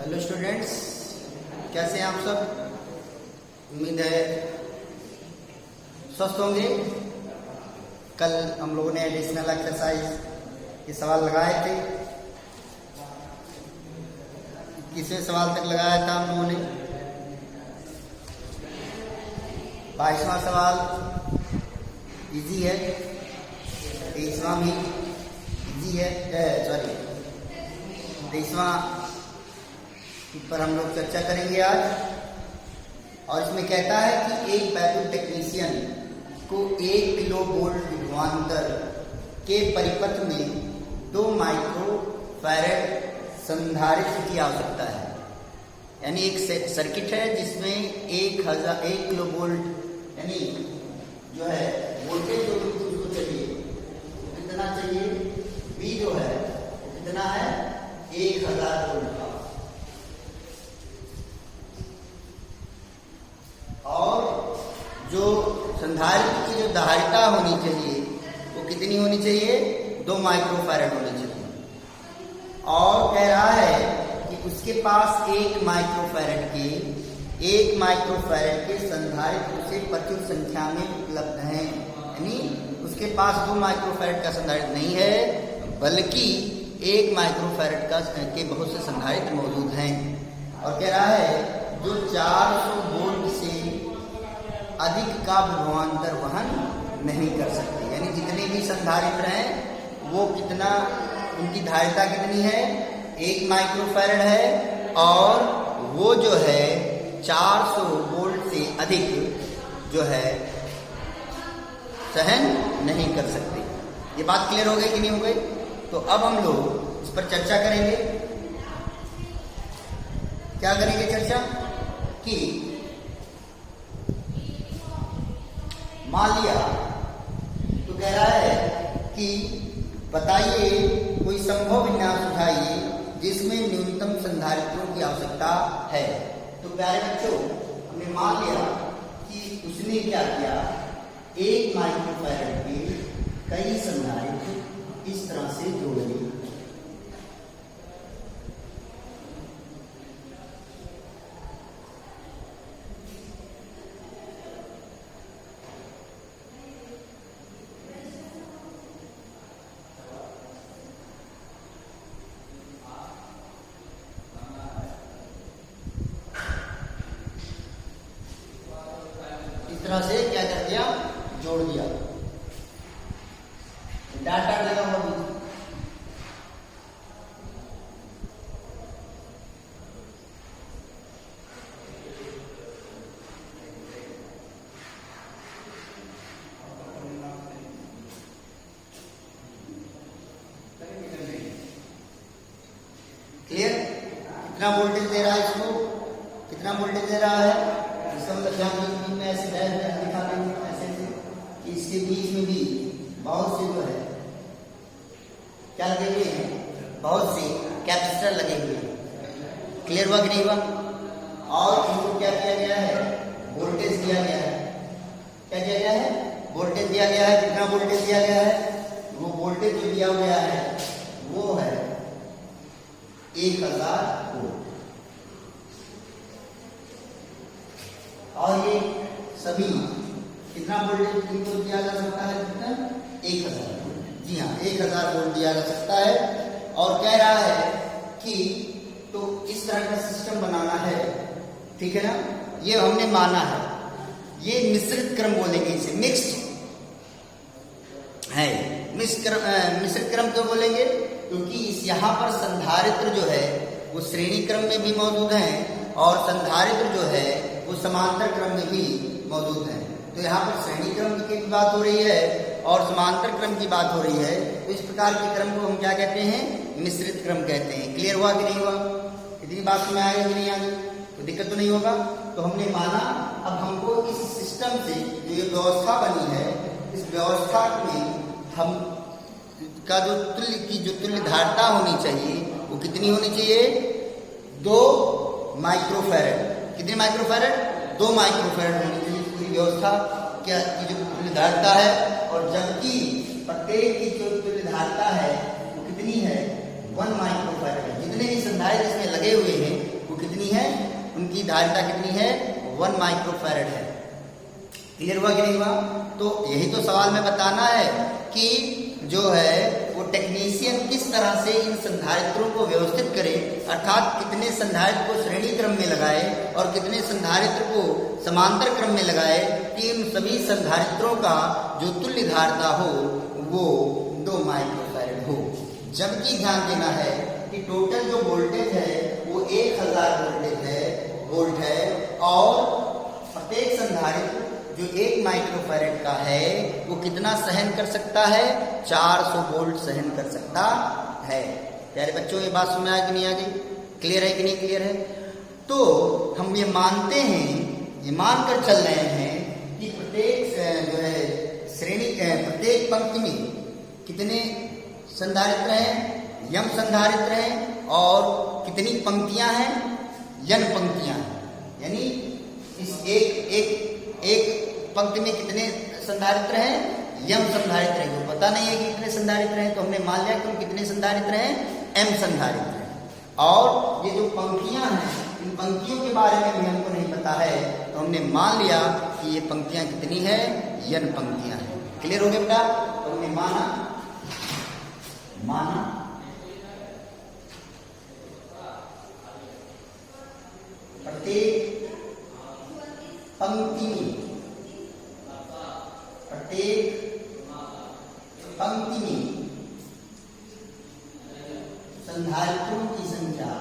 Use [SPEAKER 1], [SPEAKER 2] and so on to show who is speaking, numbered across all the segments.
[SPEAKER 1] Hello students, कैसे हैं आप सब। उम्मीद है स्वस्थ होंगे। कल हम लोगों ने एडिशनल एक्सरसाइज के सवाल लगाए थे। 21वें सवाल तक लगाया था हम लोगों ने। 22वां सवाल इजी है, 23वां भी इजी है। 23वां पर हम लोग चर्चा करेंगे आज। और इसमें कहता है कि एक बैटरी टेक्नीशियन को 1 किलो वोल्ट विभवांतर के परिपथ में 2 माइक्रो फैरेड संधारित्र की आवश्यकता है। यानी एक सर्किट है जिसमें 1 किलो वोल्ट यानी जो है वोल्टेज जो उसको चाहिए कितना चाहिए, V जो है कितना है 1000 वोल्ट का। और जो संधारित्र की जो धारिता होनी चाहिए वो कितनी होनी चाहिए, 2 माइक्रोफैरेड होनी चाहिए। और कह रहा है कि उसके पास 1 माइक्रोफैरेड के संधारित्र से प्रचुर संख्या में उपलब्ध हैं। यानी उसके पास 2 माइक्रोफैरेड का संधारित्र नहीं है, बल्कि 1 माइक्रोफैरेड का के बहुत से संधारित्र मौजूद हैं। और कह रहा है जो 400 वोल्ट से अधिक का विभवांतर वहन नहीं कर सकते। यानी जितने भी संधारित्र हैं वो कितना, उनकी धारिता कितनी है, 1 माइक्रोफैरेड है। और वो जो है 400 वोल्ट से अधिक जो है सहन नहीं कर सकते। ये बात क्लियर हो गई कि नहीं हो गई। तो अब हम लोग इस पर चर्चा करेंगे। क्या करेंगे चर्चा कि मान लिया तो कह रहा है कि बताइए कोई संभव विन्यास सुझाइए जिसमें न्यूनतम संधारित्रों की आवश्यकता है। तो प्यारे बच्चों, हमने मान लिया कि उसने क्या किया, 1 माइक्रोफैरेड के कई संधारित्र इस तरह से जोड़ लिए। से क्या कर दिया, जोड़ दिया। डाटा लगा हुआ भी क्लियर। कितना वोल्टेज दे रहा है इसको, कितना वोल्टेज दे रहा है, इसका मतलब में ऐसे दिखा देंगे ऐसे कि इसके बीच में भी बहुत से जो है क्या लगे हुए हैं, बहुत से कैपेसिटर लगे हुए हैं। क्लियर हुआ कि नहीं हुआ। और इनको क्या किया गया है, वोल्टेज दिया गया है। क्या दिया गया है, वोल्टेज दिया गया है। कितना वोल्टेज दिया गया है, वो वोल्टेज जो दिया गया है वो है 1000 वोल्ट। और ये सभी कितना वोल्टेज इनको दिया जा सकता है, कितना 1000 वोल्ट। जी हाँ, 1000 वोल्ट दिया जा सकता है। और कह रहा है कि तो इस तरह का सिस्टम बनाना है, ठीक है ना। ये हमने माना है, ये मिश्रित क्रम बोलेंगे इसे, मिक्स्ड है। मिश्रित क्रम क्यों बोलेंगे, क्योंकि इस यहाँ पर संधारित्र जो है वो श्रेणी क्रम में भी मौजूद हैं और संधारित्र जो है वो समांतर क्रम में भी मौजूद है। तो यहाँ पर श्रेणी क्रम की बात हो रही है और समांतर क्रम की बात हो रही है। तो इस प्रकार के क्रम को हम क्या कहते हैं, मिश्रित क्रम कहते हैं। क्लियर हुआ कि नहीं हुआ, इतनी बात में आएगी कि नहीं आएगी, तो दिक्कत तो नहीं होगा। तो हमने माना अब हमको इस सिस्टम से जो ये व्यवस्था बनी है, इस व्यवस्था में हम का जो तुल्य धारिता होनी चाहिए वो कितनी होनी चाहिए, 2 माइक्रोफैरेड। कितने माइक्रोफैरेड, 2 माइक्रोफैरेड होनी चाहिए पूरी व्यवस्था क्या की जो तुल्य धारिता है। और जबकि प्रत्येक की जो तुल्य धारिता है वो कितनी है, 1 माइक्रोफैरेड है। जितने भी संधारित्र इसमें लगे हुए हैं इनकी धारिता कितनी है, 1 माइक्रोफैरड है। क्लियर हुआ कि नहीं हुआ? तो यही तो सवाल में बताना है कि जो है वो टेक्नीशियन किस तरह से इन संधारित्रों को व्यवस्थित करे, अर्थात कितने संधारित्र को श्रेणी क्रम में लगाए और कितने संधारित्र को समांतर क्रम में लगाए कि इन सभी संधारित्रों का जो तुल्य धारिता हो वो 2 माइक्रोफैरड हो। जबकि ध्यान देना है कि टोटल जो वोल्टेज है वो 1000 वोल्ट है और प्रत्येक संधारित्र जो 1 माइक्रोफैरड का है वो कितना सहन कर सकता है, 400 वोल्ट सहन कर सकता है। प्यारे बच्चों, ये बात समझ आ कि नहीं आ गई? क्लियर है कि नहीं क्लियर है? तो हम ये मानते हैं, ये मानकर चल रहे हैं कि प्रत्येक जो है श्रेणी प्रत्येक पंक्ति में कितने संधारित्र हैं, यम संधारित्र हैं और कितनी पंक्तियां हैं, यन पंक्तियां हैं। यानी इस एक पंक्ति में कितने संधारित्र हैं, यम संधारित्र हैं। तो पता नहीं है कि कितने संधारित्र हैं, तो हमने मान लिया कि कितने संधारित्र हैं, एम संधारित्र हैं। और ये जो पंक्तियां हैं, इन पंक्तियों के बारे में भी हमको नहीं पता है, तो हमने मान लिया कि ये पंक्तियां कितनी है, यन पंक्तियां हैं। क्लियर हो गया बेटा? तो हमने माना प्रत्येक पंक्ति में संधारित्रों की संख्या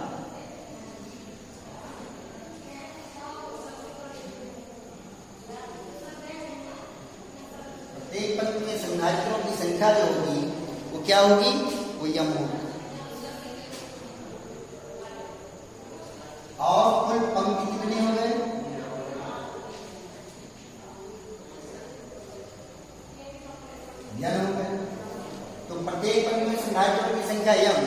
[SPEAKER 1] प्रत्येक पंक्ति में संधारित्रों की संख्या जो होगी वो क्या होगी, वो यम होगी। और कुल पंक्ति कितने हो गए, यन हो गए। तो प्रत्येक पंक्ति में संधारित्रों की संख्या यम,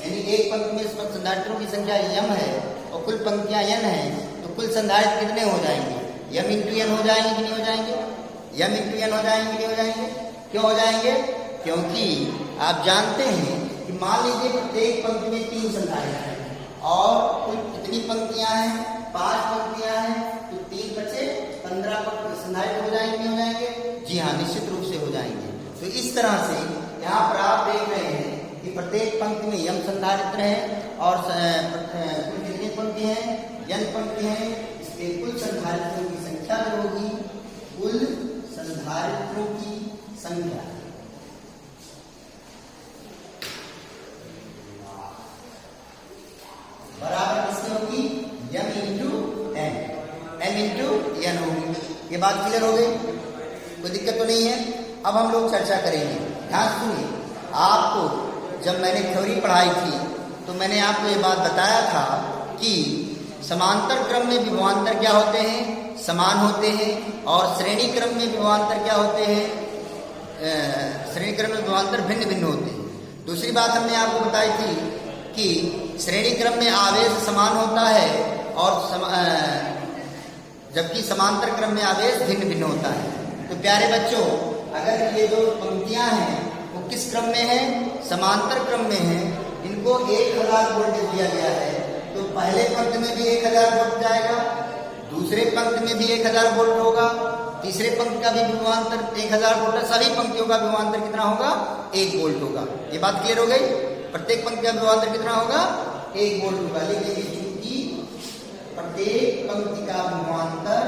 [SPEAKER 1] यानी एक पंक्ति में संधारित्रों की संख्या यम है और कुल पंक्तियां यन है, तो कुल संधारित्र कितने हो जाएंगे, यम इंटू यन हो जाएंगे कि नहीं हो जाएंगे, यम इंटू यन हो जाएंगे कि नहीं हो जाएंगे? क्यों हो जाएंगे? क्योंकि आप जानते हैं कि मान लीजिए प्रत्येक पंक्ति में 3 संधारित्र हैं और कुल कितनी पंक्तियां हैं, 5 पंक्तियां हैं, तो 3 बचे 15 संधारित्र हो जाएंगे नहीं हो जाएंगे? जी हाँ, निश्चित रूप से हो जाएंगे। तो इस तरह से यहाँ पर आप देख रहे हैं कि प्रत्येक पंक्ति में यम संधारित्र है और कुल कितनी पंक्ति है, यन पंक्ति है। इसलिए कुल संधारित्रों की संख्या जो होगी, कुल संधारित्रों की संख्या बराबर किसकी होगी, M into N, M into यन होगी। ये बात क्लियर हो गई? कोई दिक्कत तो नहीं है? अब हम लोग चर्चा करेंगे। ध्यान सुनिए, आपको जब मैंने थ्योरी पढ़ाई थी तो मैंने आपको ये बात बताया था कि समांतर क्रम में विभवांतर क्या होते हैं, समान होते हैं, और श्रेणी क्रम में विभवांतर क्या होते हैं, श्रेणी क्रम में विभवांतर भिन्न भिन्न होते हैं। दूसरी बात हमने आपको बताई थी कि श्रेणी क्रम में आवेश समान होता है और जबकि समांतर क्रम में आवेश भिन्न भिन्न होता है। तो प्यारे बच्चों, अगर ये जो पंक्तियां हैं वो किस क्रम में है, समांतर क्रम में है, इनको 1000 वोल्टेज दिया गया है, तो पहले पंक्ति में भी 1000 वोल्ट जाएगा, दूसरे पंक्ति में भी 1000 वोल्ट होगा, तीसरे पंक्ति का भी विभवांतर 1000 वोल्ट, सभी पंक्तियों का विभवांतर कितना होगा, 1 वोल्ट होगा। ये बात क्लियर हो गई? प्रत्येक पंक्ति का विभवांतर कितना होगा, 1 वोल्ट होगा। लेकिन चूंकि प्रत्येक पंक्ति का विभवांतर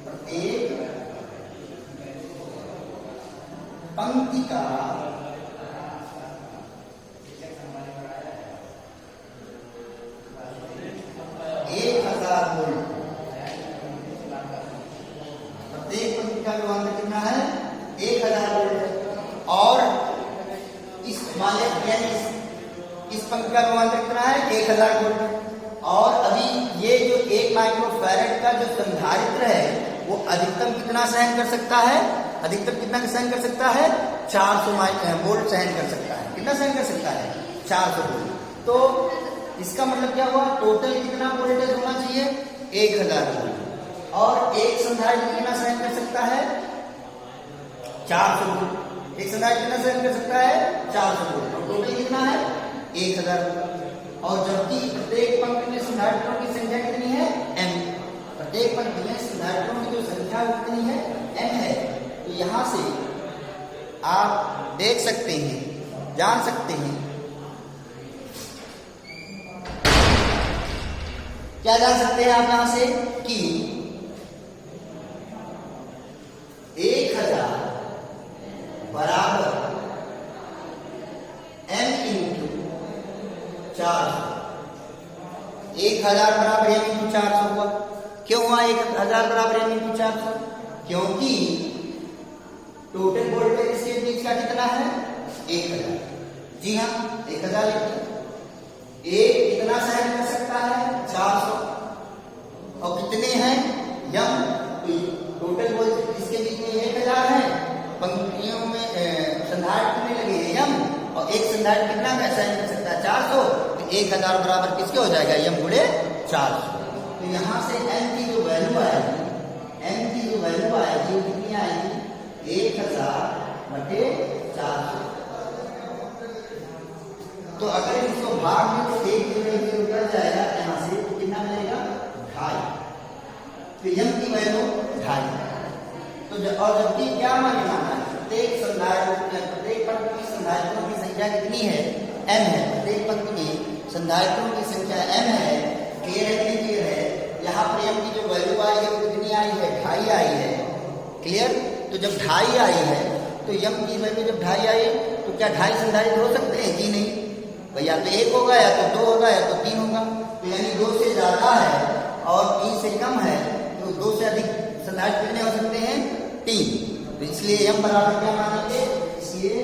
[SPEAKER 1] प्रत्येक पंक्ति का 1000 वोल्ट, प्रत्येक पंक्ति का विभवांतर कितना है, 1000 वोल्ट। और इस मान लिया इस पंक्ति का विभवांतर कितना है, 1000 वोल्ट। और अभी ये जो 1 माइक्रोफैरड का जो संधारित्र है वो अधिकतम कितना सहन कर सकता है, अधिकतम कितना सहन कर सकता है, 400 वोल्ट सहन कर सकता है। कितना सहन कर सकता है, 400 वोल्ट। तो इसका मतलब क्या हुआ, टोटल कितना वोल्टेज होना चाहिए, 1000 वोल्ट। और एक संधारित्र कितना सहन कर सकता है, 400 वोल्ट। एक संधारित्र कितना सहन कर सकता है, 400 वोल्ट। और टोटल कितना है, 1000 होगा। और जबकि प्रत्येक पंक्ति में संधारित्रों की संख्या कितनी है? m। प्रत्येक पंक्ति में संधारित्रों की जो संख्या कितनी है? m है। तो यहां से आप देख सकते हैं, जान सकते हैं, क्या जान सकते हैं आप यहां से कि 1000 बराबर m इंटू 400। 1000 बराबर m इंटू 400 हुआ। क्यों हुआ 1000 बराबर m इंटू 400? क्योंकि टोटल वोल्टेज इसके बीच का कितना है? 1000। जी हाँ, 1000 लिखिए। एक कितना सहन कर सकता है? 400। और कितने हैं? m। टोटल वोल्टेज इसके बीच में 1000 है, पंक्तियों में संधारित्र में लगे हैं m, और एक संधारित्र कितना का सहन कर सकता है? 400। तो 1000 बराबर किसके हो जाएगा? m गुणे 400। तो यहाँ से m की जो वैल्यू आएगी, m की जो वैल्यू आएगी वो कितनी आएगी? 1000 बटे 400। तो अगर इसको भाग में तो एक जगह उतर जाएगा यहाँ से, तो कितना मिलेगा? 2.5। तो m की वैल्यू 2.5। तो और जबकि क्या माने माना है? प्रत्येक पंक्ति में संधारित्रों की संख्या कितनी है? m है। प्रत्येक पंक्ति में संधारित्रों की संख्या m है। क्लियर है? क्लियर है। यहाँ पर m की जो वैल्यू आई है वो कितनी आई है? 2.5 आई है। क्लियर? तो जब 2.5 आई है तो m की वैल्यू जब 2.5 आई तो क्या 2.5 संधारित्र हो सकते हैं? जी नहीं भैया, तो 1 होगा या तो 2 होगा या तो 3 होगा। तो यानी 2 से ज्यादा है और 3 से कम है, तो 2 से अधिक संधारित्र कितने हो सकते हैं? 3। तो इसलिए m बराबर क्या मानेंगे? इसलिए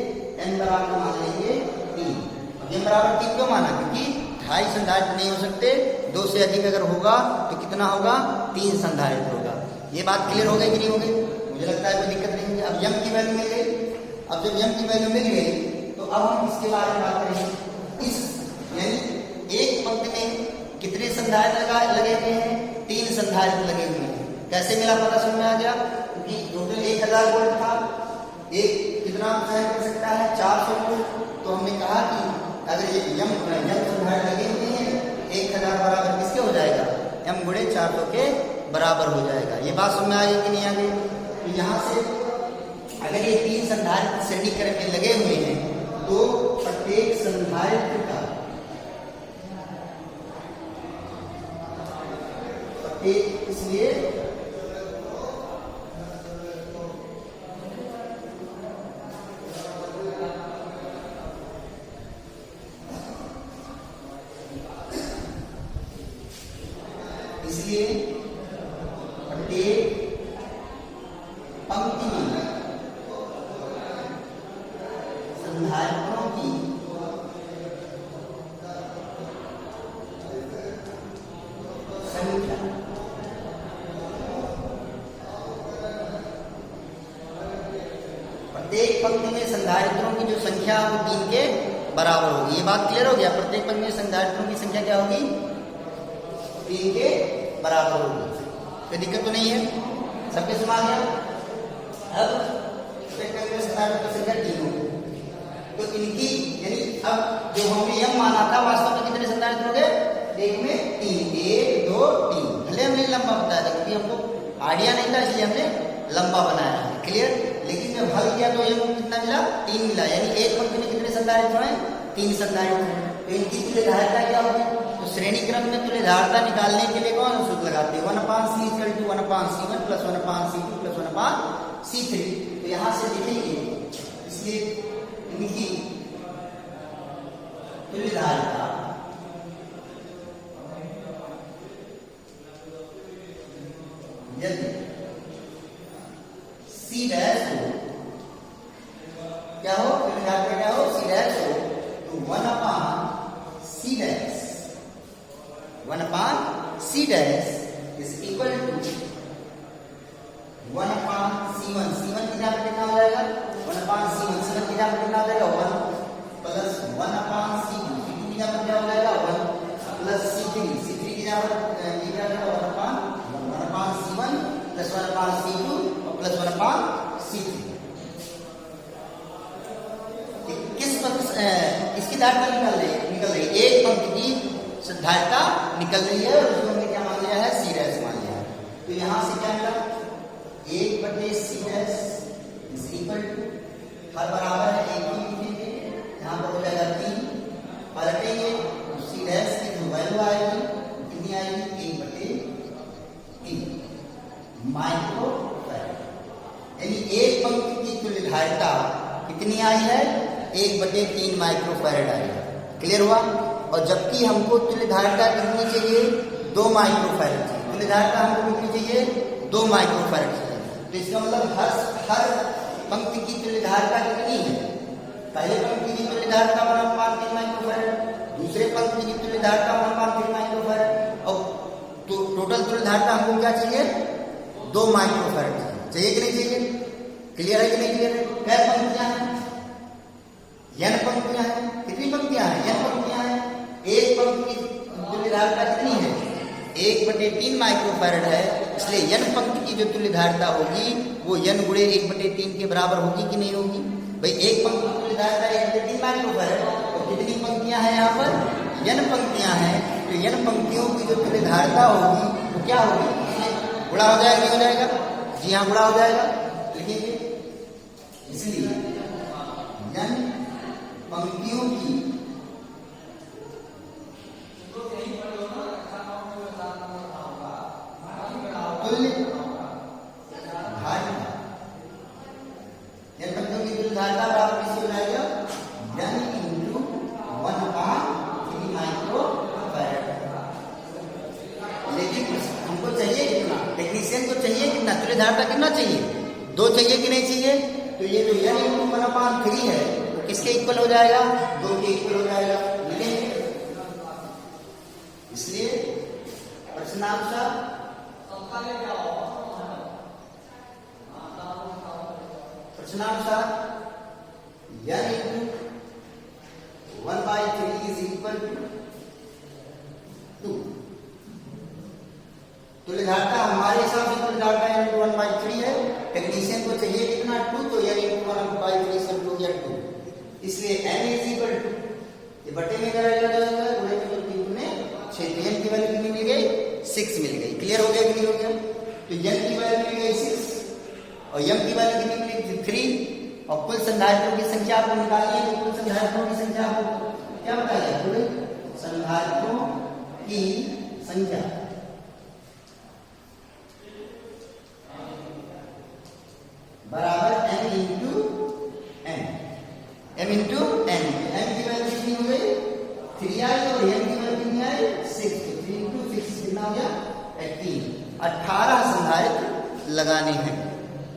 [SPEAKER 1] n बराबर मान लेंगे 3। अब m बराबर 3 क्यों माना? क्योंकि 2.5 संधारित्र नहीं हो सकते, 2 से अधिक अगर होगा तो कितना होगा? 3 संधारित्र होगा। ये बात क्लियर हो गई कि नहीं हो गई? मुझे लगता है कोई दिक्कत नहीं होगी। अब m की वैल्यू मिल गई। अब जब m की वैल्यू मिल गई तो अब हम इसके बारे में बात करेंगे। इस यानी एक पंक्ति में कितने संधारित्र लगे हुए हैं? 3 संधारित्र लगे हुए हैं। कैसे मिला पता समझ में आ गया? क्योंकि टोटल 1000 वोल्ट था, एक कितना सहन कर सकता है? 400 वोल्ट। तो हमने कहा कि अगर ये m संधारित्र लगे हुए हैं, 1000 बराबर किसके हो जाएगा? m गुणे 400 के बराबर हो जाएगा। ये बात समझ में आ गई कि नहीं आ गई? तो यहाँ से अगर ये 3 संधारित्र श्रेणी क्रम में लगे हुए हैं तो प्रत्येक संधारित्र का इसलिए प्रत्येक पंक्ति में संधारित्रों की संख्या प्रत्येक पंक्ति में संधारित्रों की जो संख्या वो 3 के बराबर होगी। ये बात क्लियर हो गया? प्रत्येक पंक्ति में संधारित्रों की संख्या क्या होगी? 3 के बराबर होगी। कोई दिक्कत तो नहीं है? सबके समझ आ गया? अब प्रत्येक पंक्ति में संधारित्रों की संख्या 3 होगी। तो इनकी यानी अब जो हमने m माना था वास्तव में कितने संधारित्र हो गए? एक में 3, 1 2 3। भले हमने लंबा बताया था क्योंकि हमको आइडिया नहीं था, इसलिए हमने लंबा बनाया है। क्लियर? लेकिन जब हल किया तो ये कितना मिला? 3 मिला। यानी एक पंक्ति में कितने संधारित्र हैं? 3 संधारित्र हैं। तो इनकी तुल्यधारिता क्या होगी? तो श्रेणी क्रम में तुल्यधारिता निकालने के लिए कौन सूत्र लगाते हैं? 1/c = 1/c1 + 1/c2 + 1/c3। तो यहाँ से लिखेंगे, इसलिए इनकी तुल्यधारिता यदि C डैश हो, क्या हो? तुल्यधारिता क्या हो? C डैश हो तो 1/c dash 1/c dash = 1/c1। C1 की जगह कितना हो जाएगा? 1/c1। C1 की जगह कितना हो जाएगा? 1 + 1/c2। C2 की जगह क्या हो जाएगा? 1 + c3। C3 की जगह क्या हो जाएगा? 1/c1 + 1/c2 + 1/c3। किस इसकी धारिता निकाल एक पंक्ति की संधारिता निकल रही है और उसको हमने क्या मान लिया है, सी डैश मान लिया है। तो यहां से क्या मिला, 1/c dash is equal to, हर बराबर है 1 ही लिखेंगे, यहाँ पर हो जाएगा 3, पलटेंगे तो सी डैश की जो वैल्यू आएगी कितनी आएगी, 1/3 माइक्रो फैराड, यानी एक पंक्ति की तुल्यधारिता कितनी आई है, 1/3 माइक्रो फैराड आई है। क्लियर हुआ। और जबकि हमको तुल्यधारिता कितनी चाहिए, 2 माइक्रो फैराड चाहिए, तुल्यधारिता हमको कितनी चाहिए, 2 माइक्रो फैराड चाहिए। तो इसका मतलब हर पंक्ति की तुल्यधारिता कितनी है, पहले पंक्ति की तुल्यधारिता 1/3 माइक्रो फैराड, दूसरे पंक्ति की तुल्यधारिता 1/3 माइक्रो फैराड, और टोटल तुल्यधारिता हमको क्या चाहिए, 2 माइक्रो फैराड चाहिए कि नहीं चाहिए। क्लियर है कि नहीं क्लियर है। क्या पंक्तियां हैं, n पंक्तियां हैं, कितनी पंक्तियां हैं, n पंक्तियां हैं। एक पंक्ति की तुल्यधारिता कितनी है, 1/3 माइक्रो फैराड है, इसलिए n पंक्ति की जो तुल्यधारिता होगी वो n गुणे 1/3 के बराबर होगी कि नहीं होगी। भाई एक पंक्ति की तुल्यधारिता 1/3 माइक्रो फैराड, और कितनी पंक्तियां हैं, यहाँ पर n पंक्तियां हैं, तो n पंक्तियों की जो तुल्यधारिता होगी वो क्या होगी, गुणा हो जाएगा, नहीं हो जाएगा, जी हाँ गुणा हो जाएगा, लिखेंगे। इसलिए n पंक्तियों की तुल्यधारिता बराबर किससे हो जाएगा, n × 1/3 माइक्रो फैराड। लेकिन हमको चाहिए कितना, टेक्नीशियन को चाहिए कितना, तुल्यधारिता कितना चाहिए, 2 चाहिए कि नहीं चाहिए। तो ये जो n × 1/3 है वो किसके इक्वल हो जाएगा, 2 के इक्वल हो जाएगा, लिखेंगे। इसलिए प्रश्नांश प्रश्नानुसार n × 1/3 इज इक्वल टू 2। तुल्यधारिता हमारे हिसाब से तुल्यधारिता n × 1/3 है, टेक्नीशियन को चाहिए कितना, 2, तो n × 1/3 से 2 या 2, इसलिए n इज इक्वल टू, ये बटे में करेगा जाएगा, गुणे में 3 गुणे 6, तो n की वैल्यू कितनी मिल गई, 6 मिल गई। क्लियर हो गया कि नहीं हो गया। तो n की वैल्यू मिल गई 6 और m की वैल्यू कितनी मिली 3, और कुल संधारित्रों की संख्या आपको निकालनी है। तो कुल संधारित्रों की संख्या आपको क्या बताइए, कुल संधारित्रों की संख्या बराबर m × n, m × n, m की वैल्यू कितनी हो गई 3 आई और m की वैल्यू कितनी आई 6, तो 3 × 6 कितना हो गया 18 संधारित्र लगाने हैं।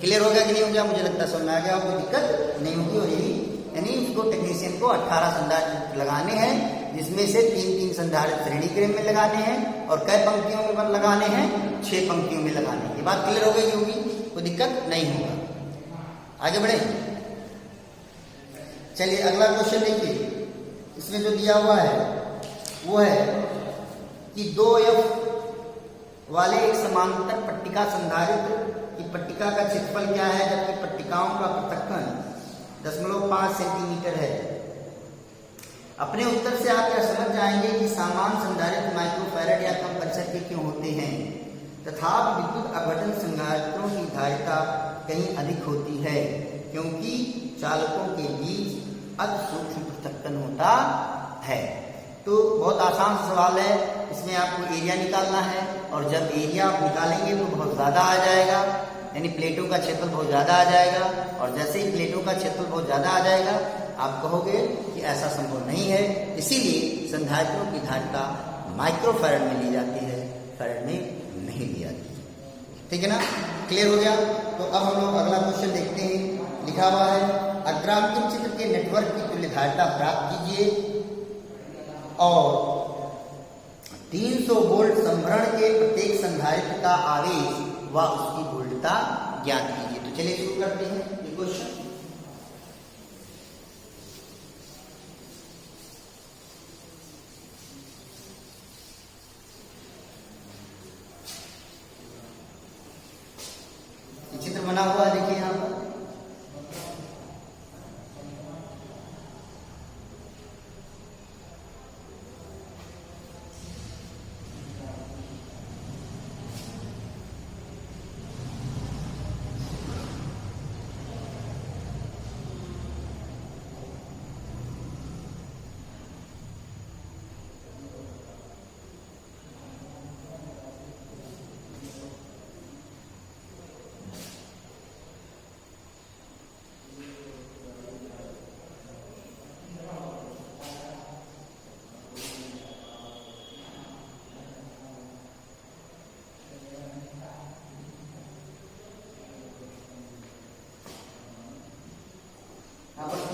[SPEAKER 1] क्लियर हो गया कि नहीं हो गया, मुझे लगता है समझ में आ गया, कोई दिक्कत नहीं होगी। और यही यानी उसको टेक्नीशियन को 18 संधारित्र लगाने हैं, जिसमें से 3-3 संधारित्र श्रेणी क्रम में लगाने हैं, और कई पंक्तियों में लगाने हैं, 6 पंक्तियों में लगाने हैं। ये बात क्लियर हो गई होगी, कोई दिक्कत नहीं होगा। आगे बढ़े, चलिए अगला क्वेश्चन देखिए। इसमें जो दिया हुआ है वो है कि 2f वाले एक समांतर पट्टिका संधारित्र की पट्टिका का क्षेत्रफल क्या है, जबकि पट्टिकाओं का पृथक्करण 0.5 सेंटीमीटर है। अपने उत्तर से आप यह समझ जाएंगे कि सामान्य संधारित्र माइक्रोफैराड या कम परिसर के क्यों होते हैं, तथापि विद्युत अपघटन संधारित्रों की धारिता कहीं अधिक होती है, क्योंकि चालकों के बीच अति सूक्ष्म पृथक्करण होता है। तो बहुत आसान सवाल है, इसमें आपको एरिया निकालना है, और जब एरिया आप निकालेंगे तो बहुत ज़्यादा आ जाएगा, यानी प्लेटों का क्षेत्रफल बहुत ज़्यादा आ जाएगा। और जैसे ही प्लेटों का क्षेत्रफल बहुत ज़्यादा आ जाएगा, आप कहोगे कि ऐसा संभव नहीं है, इसीलिए संधारित्रों की धारिता माइक्रोफैराड में ली जाती है, फैराड में नहीं ली जाती। ठीक है ना, क्लियर हो गया। तो अब हम लोग अगला क्वेश्चन देखते हैं। लिखा हुआ है, अग्रांकित चित्र के नेटवर्क की तुल्यधारिता प्राप्त कीजिए और 300 वोल्ट संभरण के प्रत्येक संधारित्र का आवेश व उसकी वोल्टता ज्ञात कीजिए। तो चलिए शुरू करते हैं ये क्वेश्चन। चित्र बना हुआ देखिए यहाँ पर,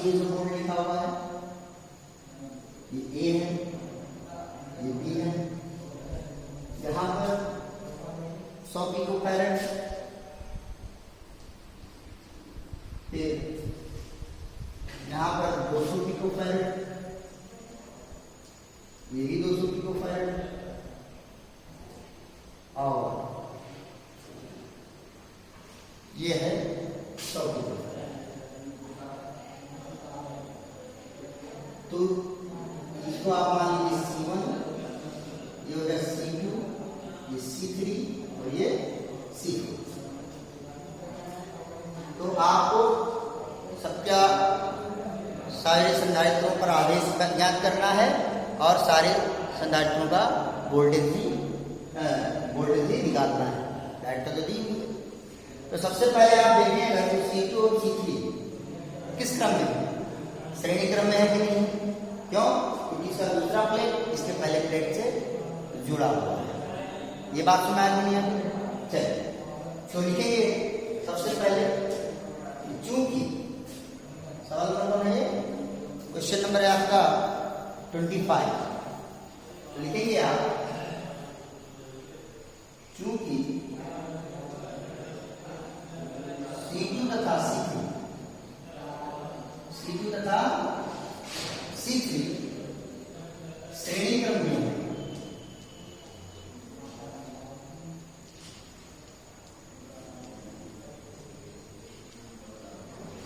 [SPEAKER 1] ये जो बोर्ड लिखा हुआ है, ये ए है, ये बी है। यहाँ पर 100 पिकोफैरेड, फिर यहाँ पर 200 पिकोफैरेड, ये भी 200 पिकोफैरेड, और ये है 100 पिकोफैरेड। तो इसको आप मान लीजिए C1, ये हो गया C2, ये C3 और ये C4। तो आपको सबका सारे संधारित्रों पर आवेश ज्ञात करना है और सारे संधारित्रों का वोल्टेज भी निकालना है। दैट तो दी। तो सबसे पहले आप देखिएगा कि C2 और C3 किस क्रम में है, श्रेणी क्रम में है कि नहीं? क्यों? क्योंकि इसका दूसरा प्लेट इसके पहले प्लेट से जुड़ा हुआ है। ये बात सुना है नहीं? चलिए तो लिखेंगे सबसे पहले, चूंकि सवाल नंबर है, क्वेश्चन नंबर है आपका 25। तो लिखेंगे आप, चूंकि C2 तथा C3 श्रेणी क्रम में है,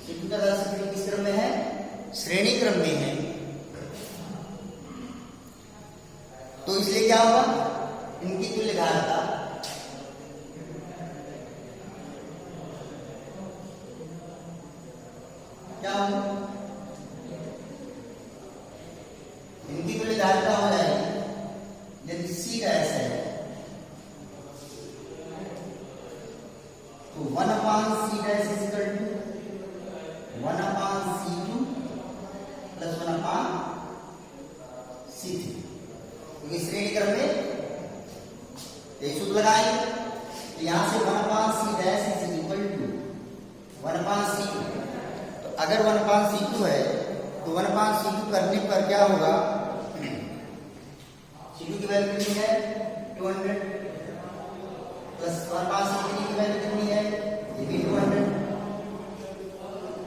[SPEAKER 1] C2 तथा C3 किस क्रम में है? श्रेणी क्रम में है। तो इसलिए क्या होगा, इनकी तुल्य धारिता क्या होगी? इनकी तुल्य धारिता हो जाएगी, यदि C डैश है तो 1/C dash is equal to 1/C2 plus 1/C3। क्योंकि श्रेणी क्रम में एक सूत्र लगाएंगे, तो यहां से 1/C dash is equal to 1/C2। तो अगर 1/C2 है तो 1/C2 करने पर क्या होगा, C2 की वैल्यू कितनी है? 200 प्लस 1/C3 की वैल्यू कितनी है? ये भी 200।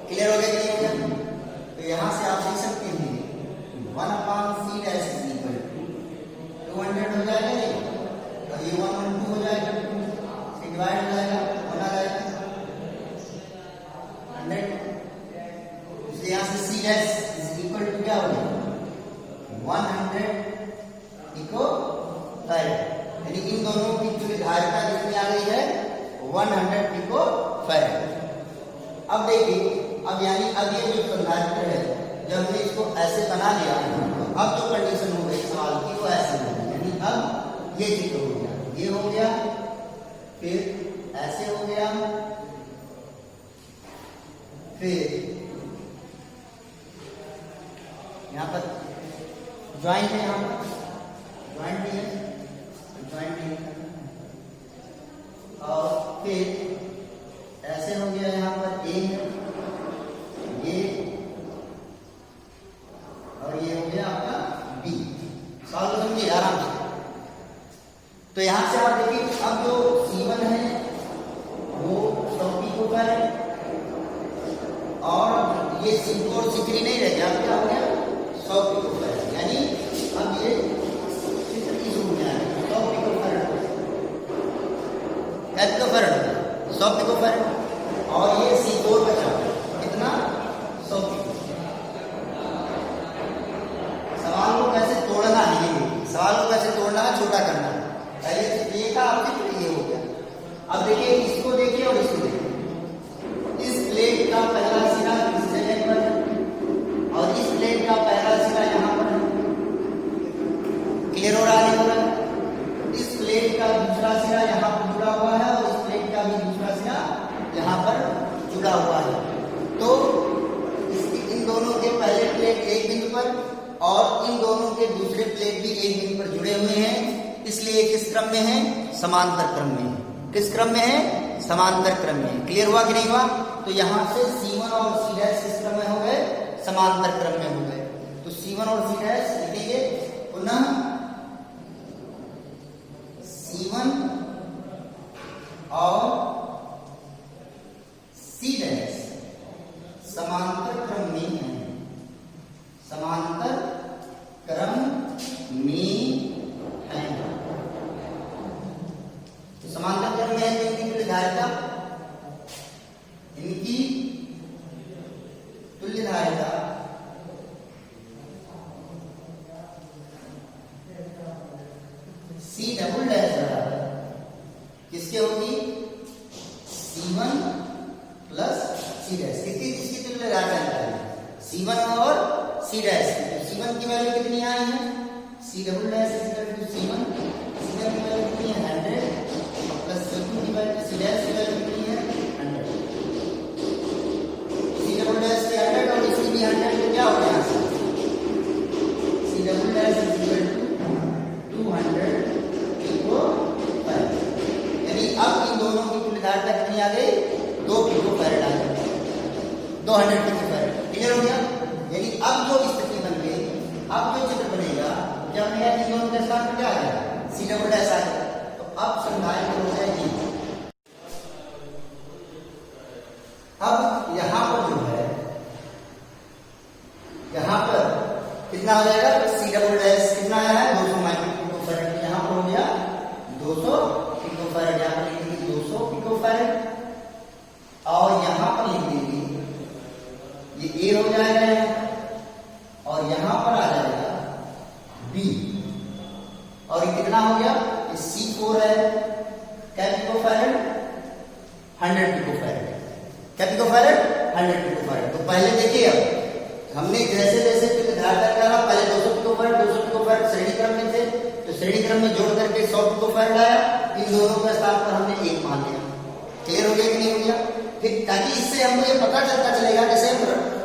[SPEAKER 1] क्लियर हो गया कि नहीं हो गया? तो यहां से आप देख सकते हैं 1/C dash is equal to 200 हो जाएगा, और ये 1 2 हो जाएगा, डिवाइड हो जाएगा, 1 आ जाएगा 100। इसलिए यहां से C dash is equal to क्या हो जाएगा? 100 पिकोफैरेड। यानी इन दोनों की जो धारिता कितनी आ गई है? 100 पिकोफैरेड। अब देखिए, अब यानी अब ये जो संधारित्र है, जब हमने इसको ऐसे बना लिया, तो अब जो कंडीशन हो गई सवाल की वो ऐसे हो गई। यानी अब ये चित्र हो गया, ये हो गया, फिर ऐसे हो गया, फिर यहाँ पर ज्वाइंट है, यहाँ पर ज्वाइंट भी है, ज्वाइंट भी है, और फिर ऐसे हो गया, यहाँ पर ए है, ये, और ये हो गया आपका बी। सॉल्व समझिए आराम से। तो यहां से आप देखिए, अब जो C1 है वो 100 पिकोफैरेड, और ये C2 और C3 नहीं रह गया, अब क्या हो गया? 100 पिकोफैरेड। यानी अब ये चित्र की रूप में आया 100 पिकोफैरेड, 100 पिकोफैरेड, और ये C4 बचा कितना? 100 पिकोफैरेड। सवाल को कैसे तोड़ना है, ये सवाल को कैसे तोड़ना है, छोटा करना है। पहले तो ये का आपके ये हो गया। अब देखिए, इसको देखिए और इसको देखिए। इस प्लेट का पहला सिरा इस जगह पर है, और इस प्लेट का पहला सिरा यहाँ पर है। क्लियर हो रहा है? इस प्लेट का दूसरा सिरा यहाँ पर जुड़ा हुआ है, और इस प्लेट का भी दूसरा सिरा यहाँ पर जुड़ा हुआ है। तो इन दोनों के पहले प्लेट एक बिंदु पर और इन दोनों के दूसरे प्लेट भी एक बिंदु पर जुड़े हुए हैं, इसलिए किस क्रम में है? समांतर क्रम में है। किस क्रम में है? समांतर क्रम में। क्लियर हुआ कि नहीं हुआ? तो यहां से C1 और C' किस क्रम में हो गए? समांतर क्रम में हो गए। तो C1 और C डैश लिखेंगे पुनः C1 और C डैश समांतर क्रम में है, समांतर क्रम में है। तो समांतर क्रम में है तो इनकी तुल्यधारिता, इनकी तुल्यधारिता C डबल डैश बराबर किसके होगी? C1 plus C dash. किसकी तुल्यधारिता है? C1 और C डैश। तो C1 की वैल्यू कितनी आई है? C double dash equal to C1 की वैल्यू कितनी है? 100 प्लस C2 की वैल्यू C डैश की वैल्यू कितनी है? 100। C डबल डैश की 100 और इसकी भी 100 तो क्या हो गया? C double dash equal to 200 picofarad. यानी अब इन दोनों की तुल्यधारिता कितनी आ गई? 2 पिकोफैराड आ गई, 200 पिकोफैराड। क्लियर हो गया? यानी अब जो स्थिति बन गई, अब जो चित्र बनेगा क्या बनेगा? इन दोनों के स्थान पर क्या आ गया? C डबल डैश आ गया। तो अब संधारित्र हो जाएगी। अब यहां पर जो है, यहां पर कितना हो जाएगा? C डबल डैश कितना आया है? 200 माइक्रो पिकोफैराड। यहां पर हो गया 200 पिकोफैराड। यहां पर लिख देंगे 200 पिकोफैराड और यहां पर लिख देंगे ये A हो जाएगा और यहां पर आ जाएगा B। और ये कितना हो गया? ये C4 है। क्या पिकोफैराड? 100 पिकोफैराड। क्या पिकोफैराड? 100 पिकोफैराड। तो पहले देखिए, अब हमने जैसे जैसे तुल्यधारिता करा, पहले 200 पिकोफैराड श्रेणी क्रम में थे, तो श्रेणी क्रम में जोड़ करके 100 पिकोफैराड आया। इन दोनों के स्थान पर हमने 1 मान लिया। क्लियर हो गया कि नहीं हो गया? फिर ताकि इससे हमको ये पता चलता चलेगा, जैसे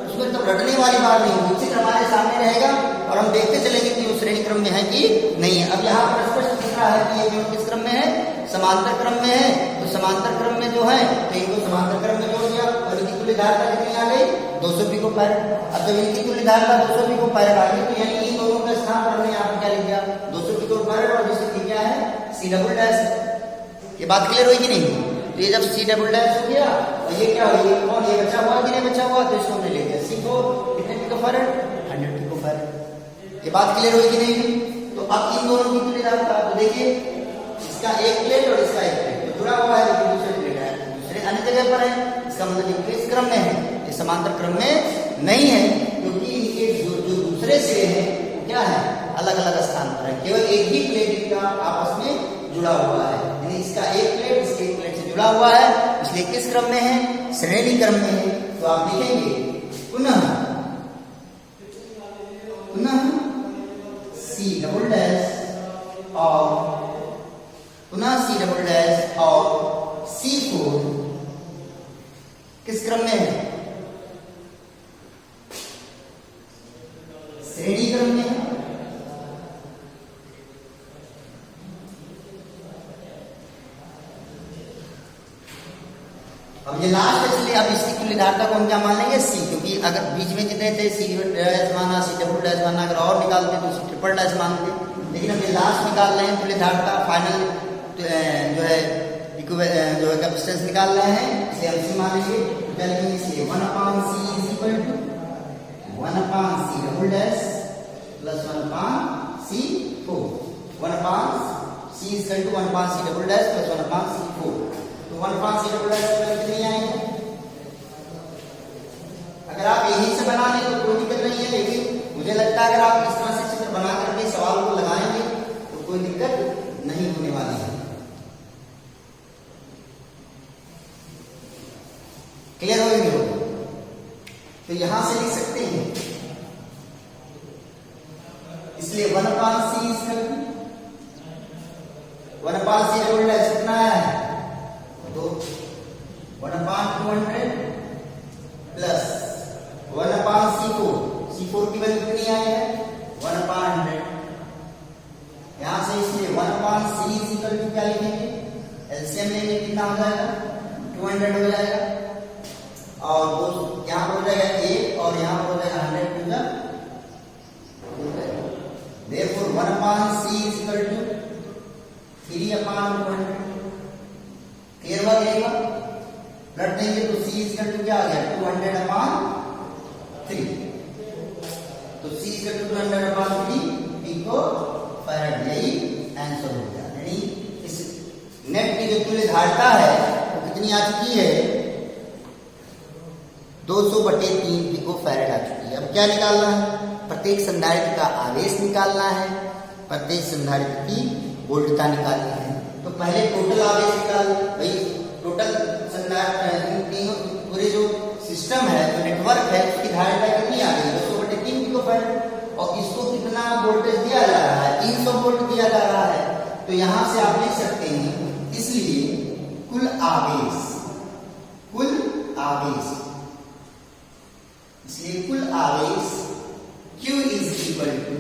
[SPEAKER 1] उसमें तो रटने वाली बात नहीं होगी, चित्र हमारे सामने रहेगा और हम देखते चलेंगे कि वो श्रेणी क्रम में है कि नहीं है। अब यहाँ पर स्पष्ट दिख रहा है कि ये जो किस क्रम में है? समांतर क्रम में है। तो समांतर क्रम में जो है तो इनको समांतर क्रम में जोड़ दिया और इनकी तुल्यधारिता कितनी आ गई? 200 पिकोफैराड। अब जब इनकी तुल्यधारिता 200 पिकोफैराड आ गई तो यानी इन दोनों के स्थान पर हमने यहाँ पर क्या लिख दिया? 200 पिकोफैराड और जिसकी क्या है? C double dash. ये बात क्लियर हुई कि नहीं? तो ये जब C डबल डैश हो गया और ये क्या हो गया? कौन ये बचा हुआ कि नहीं बचा हुआ? तो इसको हमने ले लिया C4 कितने पिकोफैराड? 100 पिकोफैराड। ये बात क्लियर हुई कि नहीं? तो अब इन दोनों की तुल्यधारिता तो देखिए, इसका एक प्लेट और इसका एक प्लेट तो जुड़ा हुआ है, लेकिन दूसरे प्लेट है, दूसरे अन्य जगह पर है। इसका मतलब इस क्रम में है, ये समांतर क्रम में नहीं है, क्योंकि इनके जो दूसरे सिरे हैं वो क्या है? अलग अलग स्थान पर है। केवल एक ही प्लेट इनका आपस में जुड़ा हुआ है, यानी इसका एक प्लेट इसके एक प्लेट से जुड़ा हुआ है, इसलिए किस क्रम में है? श्रेणी क्रम में है। तो आप लिखेंगे पुनः C डबल डैश और पुनः C डबल डैश और C4 किस क्रम में है? श्रेणी क्रम में है। अब ये लास्ट है, इसलिए अब इसकी तुल्यधारिता को हम क्या मान लेंगे? C, क्योंकि अगर बीच में जितने थे C डैश माना, C डबल डैश माना, अगर और निकालते तो C ट्रिपल डैश मानते, लेकिन अब ये लास्ट निकाल रहे हैं तुल्यधारिता, फाइनल जो है कैपेसिटेंस निकाल रहे हैं, इसे हम C मानेंगे। क्या लिखेंगे? इसलिए 1/C is equal to 1/C double dash plus 1/C4। 1/C is equal to 1/C double dash plus 1/C4। तो 1/C डबल डैश की वैल्यू कितनी आएगी? अगर आप यहीं से बना लें तो कोई दिक्कत नहीं है, लेकिन मुझे लगता है अगर आप इस तरह से चित्र बना करके सवाल को लगाएंगे तो कोई दिक्कत नहीं होने वाली है। क्लियर हो गया? तो यहां से लिख सकते हैं, इसलिए 1/C is equal to 1/C double dash कितना है? 1/200 प्लस 1/C4। C4 की वैल्यू कितनी आई है? 1/100। यहां से इसलिए 1/C इज इक्वल टू क्या लिखेंगे? एलसीएम लेंगे, कितना हो जाएगा? 200 हो जाएगा और यहाँ पर हो जाएगा 1 और यहाँ पर हो जाएगा 100। Upon C is equal to 3 upon 200। Clear हुआ? क्लियर हुआ? रट देंगे तो सी इज इक्वल टू क्या आ गया? 200 अपॉन 3। तो C is equal to 200 upon 3 pico farad. यही आंसर हो गया। यानी इस नेट की जो तुल्य धारिता है वो कितनी आ चुकी है? 200/3 पिको फैराड आ चुकी है। अब क्या निकालना है? प्रत्येक संधारित्र का आवेश निकालना है, प्रत्येक संधारित्र की वोल्टता निकालनी है। तो पहले टोटल आवेश निकाल भाई। टोटल संधारित्र पूरे जो सिस्टम है, जो नेटवर्क है, उसकी धारिता कितनी आ गई? 200/3 पिको फैराड। और इसको कितना वोल्टेज दिया जा रहा है? 300 वोल्ट दिया जा रहा है। तो यहां से आप लिख सकते हैं, इसलिए कुल आवेश, इसलिए कुल आवेश Q is equal to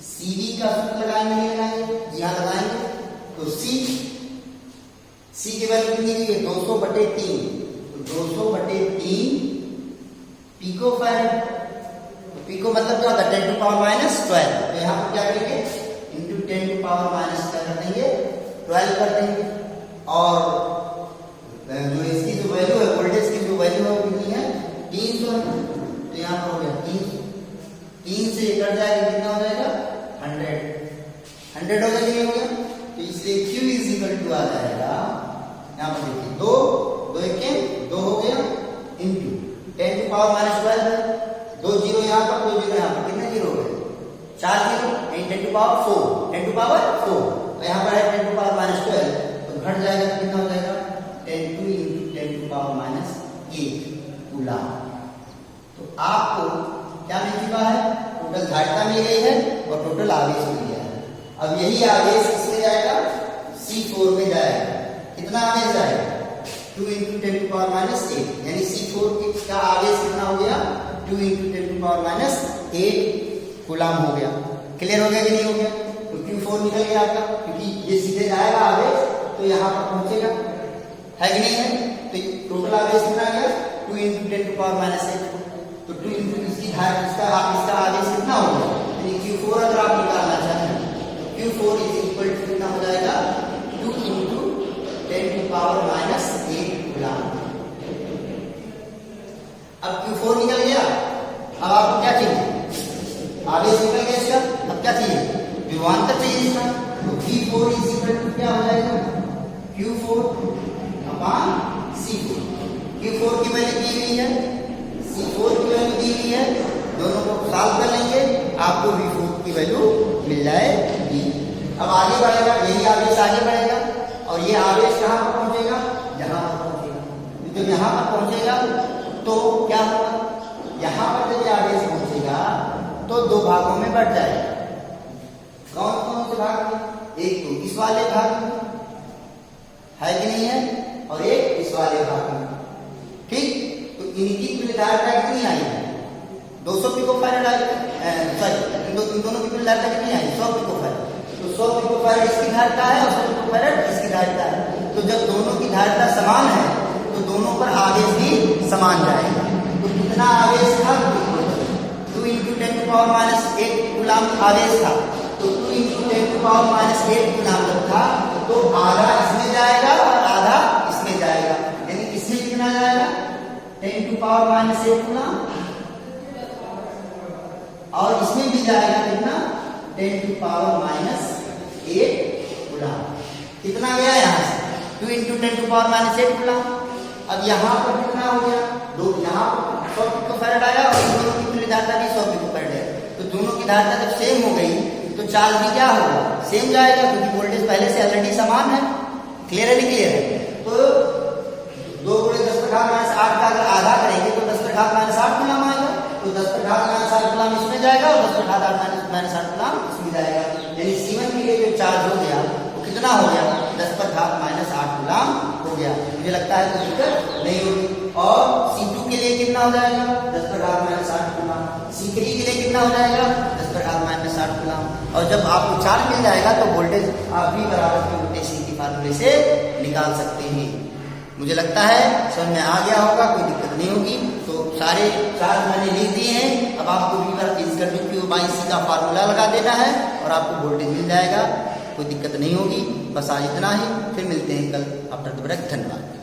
[SPEAKER 1] CV का सूत्र लगाएंगे, नहीं लगाएंगे? यहां लगाएंगे। तो C की वैल्यू कितनी है? 200/3। तो 200/3 पिको फैराड। तो पिको मतलब क्या होता है? 10⁻⁻12। तो यहां पर क्या करेंगे? इंटू 10⁻⁻12 कर देंगे, 12 कर देंगे। और जो इसकी जो वैल्यू है, वोल्टेज की जो वैल्यू है वो कितनी है? 300 है। तो यहाँ पर हो गया 3 से कट जाएगा, कितना हो जाएगा? 100 हो गया। तो इसलिए Q इज इक्वल टू आ जाएगा, यहाँ पर देखिए 2 हो गया, इंटू 10⁻⁻12 है। 2 जीरो यहाँ पर, 2 जीरो यहाँ पर, कितने जीरो हो गए? 4 जीरो। 10⁻4। तो यहाँ पर है 10⁻12। तो घट जाएगा, कितना हो जाएगा? 10 into 10⁻8 कूलम। तो आपको क्या मिल चुका है? टोटल धारिता मिल गई है और टोटल आवेश मिल गया है। अब यही आवेश किसमें जाएगा? C4 में जाएगा। कितना आवेश जाएगा? 2 into 10⁻8। यानी C4 का आवेश कितना हो गया? 2 into 10⁻8 कूलम हो गया। क्लियर हो गया कि नहीं हो गया? तो Q4 निकल गया आपका, क्योंकि ये सीधे जाएगा आवेश तो यहाँ पर पहुंचेगा, है कि नहीं है? तो टोटल आवेश कितना गया? 2 into 10⁻8। तो 2 into इसका आवेश कितना होगा? यानी Q4 अगर आप निकालना चाहें तो Q4 इज इक्वल टू कितना हो जाएगा? 2 into 10⁻8 कूलम। अब Q4 निकल गया। अब आपको क्या चाहिए? आवेश निकल गया इसका। अब क्या चाहिए? विभवांतर चाहिए इसका। तो V4 इज इक्वल टू क्या हो जाएगा? Q4 upon C4। Q4 की वैल्यू दी हुई है, C4 की वैल्यू दी हुई है। दोनों को सॉल्व कर लेंगे, आपको V4 की वैल्यू मिल जाएगी। अब आगे बढ़ेगा, यही आवेश आगे बढ़ेगा और ये आवेश कहाँ पर पहुंचेगा? यहाँ पर पहुंचेगा। जब यहाँ पर पहुंचेगा तो क्या होगा? यहाँ पर जब ये आवेश पहुंचेगा तो 2 भागों में बढ़ जाएगा। कौन कौन से भाग में? एक तो इस वाले भाग में, है कि नहीं है? और एक इस वाले भाग में। ठीक? तो इनकी तुल्य धारिता कितनी आई है? 200 पिको फैराड आई। सॉरी, इन दोनों की तुल्य धारिता कितनी आई? 100 पिको फैराड। तो 100 पिको फैराड इसकी धारिता है और 100 पिको फैराड इसकी धारिता है। तो जब दोनों की धारिता समान है तो दोनों पर आवेश भी समान जाएगा। तो कितना आवेश था? 2 into 10⁻8 कूलम आवेश था। तो 2 into 10⁻8 कूलम जब था तो आधा इसमें जाएगा और आधा इसमें जाएगा। यानी इसमें कितना जाएगा? 10⁻8 कूलम और इसमें भी जाएगा कितना? 10⁻8 कूलम। कितना गया यहाँ से? 2 into 10⁻8 कूलम। अब यहाँ पर कितना हो गया? यहाँ पर 100 पिको फैराड आया और दोनों की तुल्य धारिता भी 100 पिको फैराड है। तो दोनों की धारिता जब सेम हो गई तो चार्ज भी क्या होगा? सेम जाएगा, क्योंकि वोल्टेज पहले से ऑलरेडी समान है। क्लियर है? नहीं क्लियर है? तो 2 × 10⁻8 का अगर आधा करेंगे तो 10⁻8 कूलम आएगा। तो 10⁻8 कूलम इसमें जाएगा और 10⁻8 कूलम इसमें जाएगा। यानी C1 के लिए जो चार्ज हो गया वो कितना हो गया? 10⁻8 कूलम हो गया। मुझे लगता है कोई दिक्कत नहीं होगी। और C2 के लिए कितना हो जाएगा? 10⁻8 कूलम। C3 के लिए कितना हो जाएगा? 10⁻8 कूलम। और जब आपको चार्ज मिल जाएगा तो वोल्टेज आप भी बराबर के वोल्टेज के फार्मूले से निकाल सकते हैं। मुझे लगता है समझ में आ गया होगा, कोई दिक्कत नहीं होगी। तो सारे चार्ज मैंने लिख दिए हैं। अब आपको V वर्ग is equal to Q by C का फार्मूला लगा देना है और आपको वोल्टेज मिल जाएगा, कोई दिक्कत नहीं होगी। बस आज इतना ही, फिर मिलते हैं कल आफ्टर द ब्रेक। धन्यवाद।